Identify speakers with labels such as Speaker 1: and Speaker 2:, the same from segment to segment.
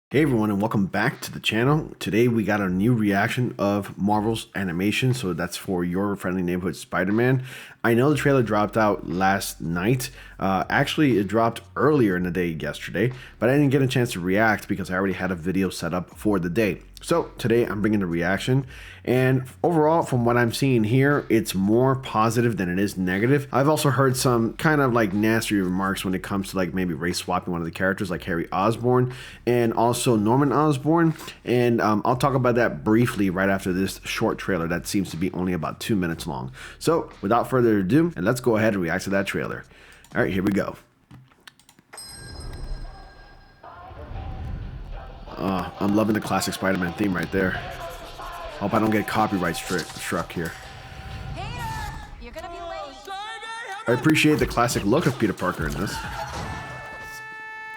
Speaker 1: Hey everyone, and welcome back to the channel. Today we got a new reaction of Marvel's animation, so that's for Your Friendly Neighborhood Spider-Man. I know the trailer dropped out last night. Actually, it dropped earlier in the day yesterday, but I didn't get a chance to react because I already had a video set up for the day. So today I'm bringing the reaction, and overall from what I'm seeing here, it's more positive than it is negative. I've also heard some kind of like nasty remarks when it comes to like maybe race swapping one of the characters like Harry Osborn and also Norman Osborn, and I'll talk about that briefly right after this short trailer that seems to be only about 2 minutes long. So without further ado, and let's go ahead and react to that trailer. All right, here we go. I'm loving the classic Spider-Man theme right there. Hope I don't get copyright struck here.
Speaker 2: You're gonna be late.
Speaker 1: I appreciate the classic look of Peter Parker in this.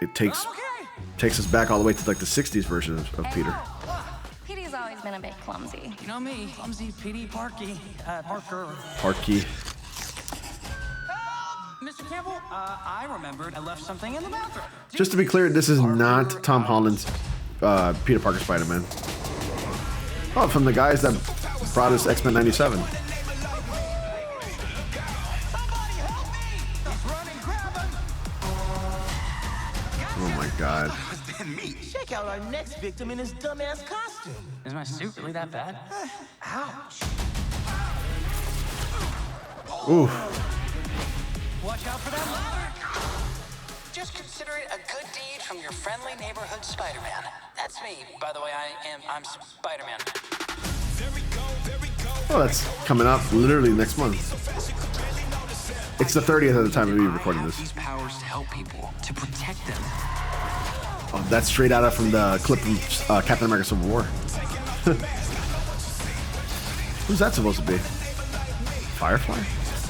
Speaker 1: It takes us back all the way to like the 60s version of Peter.
Speaker 2: Petey's always been a bit clumsy.
Speaker 3: You know me, clumsy Petey Parker.
Speaker 1: Parky.
Speaker 3: Mr. Campbell, I remembered I left something in the bathroom.
Speaker 1: Just to be clear, this is not Tom Holland's Peter Parker Spider-Man. Oh, from the guys that brought us X-Men 97. Oh my god.
Speaker 4: Check out our next victim in his dumbass costume.
Speaker 3: Is my suit really that bad?
Speaker 4: Ouch.
Speaker 1: Oof.
Speaker 3: Watch out for that ladder. Just consider it a good deed from your friendly neighborhood Spider-Man. That's me, by the way. I'm Spider-Man.
Speaker 1: Oh, that's coming up literally next month. It's the 30th at the time of me recording this.
Speaker 3: These powers to help people, to protect them.
Speaker 1: Oh, that's straight out of from the clip from Captain America Civil War. Who's that supposed to be? Firefly?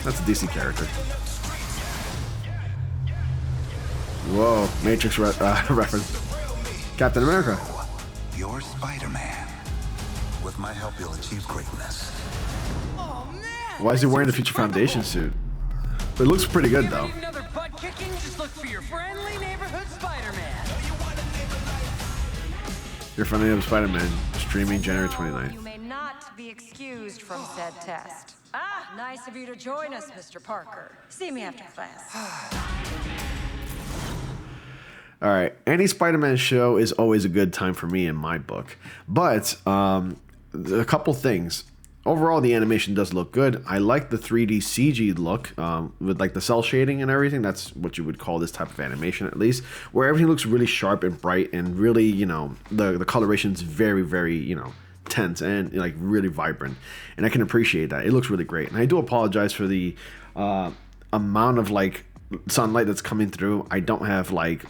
Speaker 1: That's a DC character. Whoa, Matrix reference. Captain America.
Speaker 5: You're Spider-Man. With my help, you'll achieve greatness.
Speaker 3: Oh, man!
Speaker 1: Why is he wearing the Future Foundation suit? It looks pretty good, though.
Speaker 3: Need another butt kicking? Just look for your friendly neighborhood Spider-Man.
Speaker 1: Your Friendly Neighborhood Spider-Man, streaming January 29th.
Speaker 6: You may not be excused from said test. Ah, nice of you to join us, Mr. Parker. See me after class.
Speaker 1: All right, any Spider-Man show is always a good time for me in my book. But a couple things. Overall, the animation does look good. I like the 3D CG look with like the cell shading and everything. That's what you would call this type of animation, at least, where everything looks really sharp and bright and really, you know, the coloration is very, very, you know, tense and like really vibrant. And I can appreciate that. It looks really great. And I do apologize for the amount of like sunlight that's coming through. I don't have like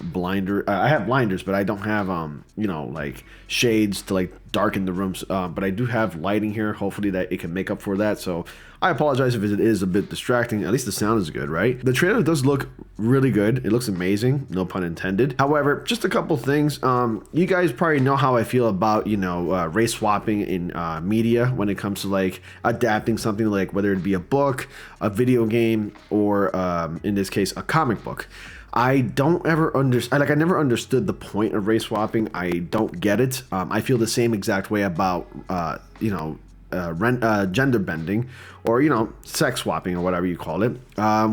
Speaker 1: I have blinders, but I don't have you know, like shades to like darken the rooms, but I do have lighting here, hopefully that it can make up for that. So I apologize if it is a bit distracting. At least the sound is good, right? The trailer does look really good. It looks amazing, no pun intended. However, just a couple things. You guys probably know how I feel about, you know, race swapping in media when it comes to like adapting something, like whether it be a book, a video game, or in this case a comic book. I don't ever understand, like I never understood the point of race swapping. I don't get it. I feel the same exact way about you know, gender bending, or, you know, sex swapping, or whatever you call it,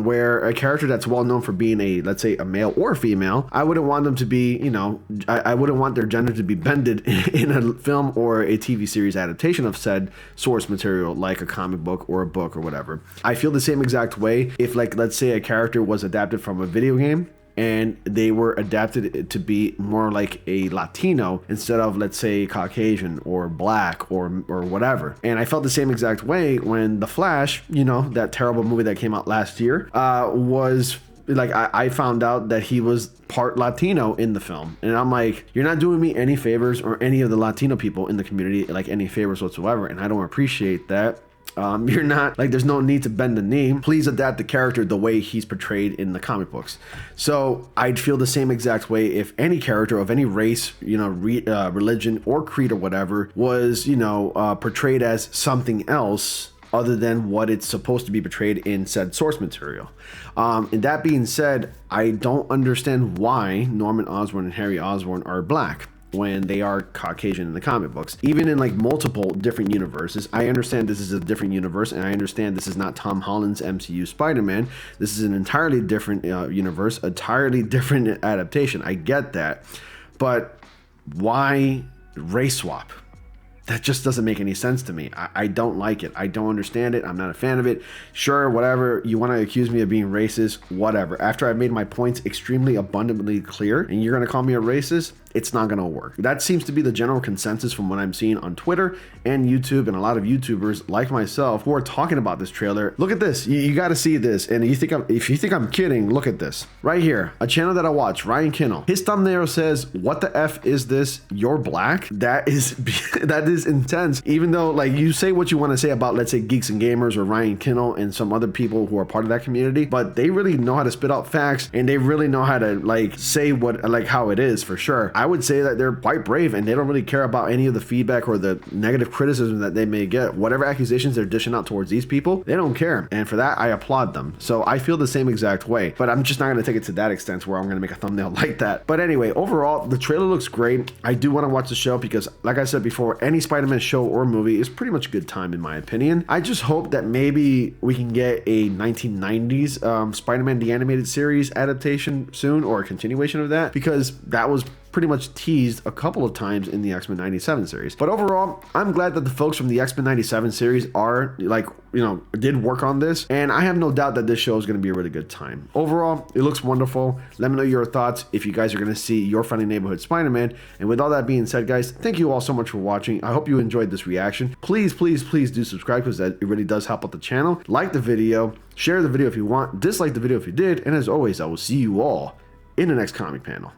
Speaker 1: where a character that's well known for being a, let's say, a male or female, I wouldn't want them to be, you know, I wouldn't want their gender to be bended in a film or a TV series adaptation of said source material, like a comic book or a book or whatever. I feel the same exact way if, like, let's say a character was adapted from a video game and they were adapted to be more like a Latino instead of, let's say, Caucasian or black or whatever. And I felt the same exact way when The Flash, you know, that terrible movie that came out last year, was like, I found out that he was part Latino in the film. And I'm like, you're not doing me any favors, or any of the Latino people in the community, like, any favors whatsoever. And I don't appreciate that. You're not, like, there's no need to bend the knee. Please adapt the character the way he's portrayed in the comic books. So I'd feel the same exact way if any character of any race, you know, religion or creed or whatever was, you know, portrayed as something else other than what it's supposed to be portrayed in said source material. And that being said, I don't understand why Norman Osborn and Harry Osborn are black. when they are Caucasian in the comic books. Even in like multiple different universes, I understand this is a different universe, and I understand this is not Tom Holland's MCU Spider-Man. This is an entirely different universe, entirely different adaptation. I get that, but why race swap? That just doesn't make any sense to me. I don't like it. I don't understand it. I'm not a fan of it. Sure, whatever. You want to accuse me of being racist, whatever. After I've made my points extremely abundantly clear and you're going to call me a racist, it's not going to work. That seems to be the general consensus from what I'm seeing on Twitter and YouTube, and a lot of YouTubers like myself who are talking about this trailer. Look at this. You got to see this. And if you think I'm kidding, look at this. Right here, a channel that I watch, Ryan Kinnell. His thumbnail says, "What the F is this? You're black?" That is intense. Even though, like, you say what you want to say about, let's say, Geeks and Gamers or Ryan Kinnell and some other people who are part of that community, but they really know how to spit out facts, and they really know how to, like, say what, like, how it is for sure. I would say that they're quite brave, and they don't really care about any of the feedback or the negative criticism that they may get. Whatever accusations they're dishing out towards these people, they don't care, and for that I applaud them. So I feel the same exact way, but I'm just not going to take it to that extent where I'm going to make a thumbnail like that. But anyway, overall, the trailer looks great. I do want to watch the show because, like I said before, any Spider-Man show or movie is pretty much a good time in my opinion. I just hope that maybe we can get a 1990s Spider-Man the Animated Series adaptation soon, or a continuation of that, because that was pretty much teased a couple of times in the X-Men 97 series. But overall, I'm glad that the folks from the X-Men 97 series are, like, you know, did work on this, and I have no doubt that this show is going to be a really good time. Overall, it looks wonderful. Let me know your thoughts if you guys are going to see Your Friendly Neighborhood Spider-Man. And with all that being said, guys, thank you all so much for watching. I hope you enjoyed this reaction. Please, please, please do subscribe, because that it really does help out the channel. Like the video, share the video if you want, dislike the video if you did, and as always, I will see you all in the next comic panel.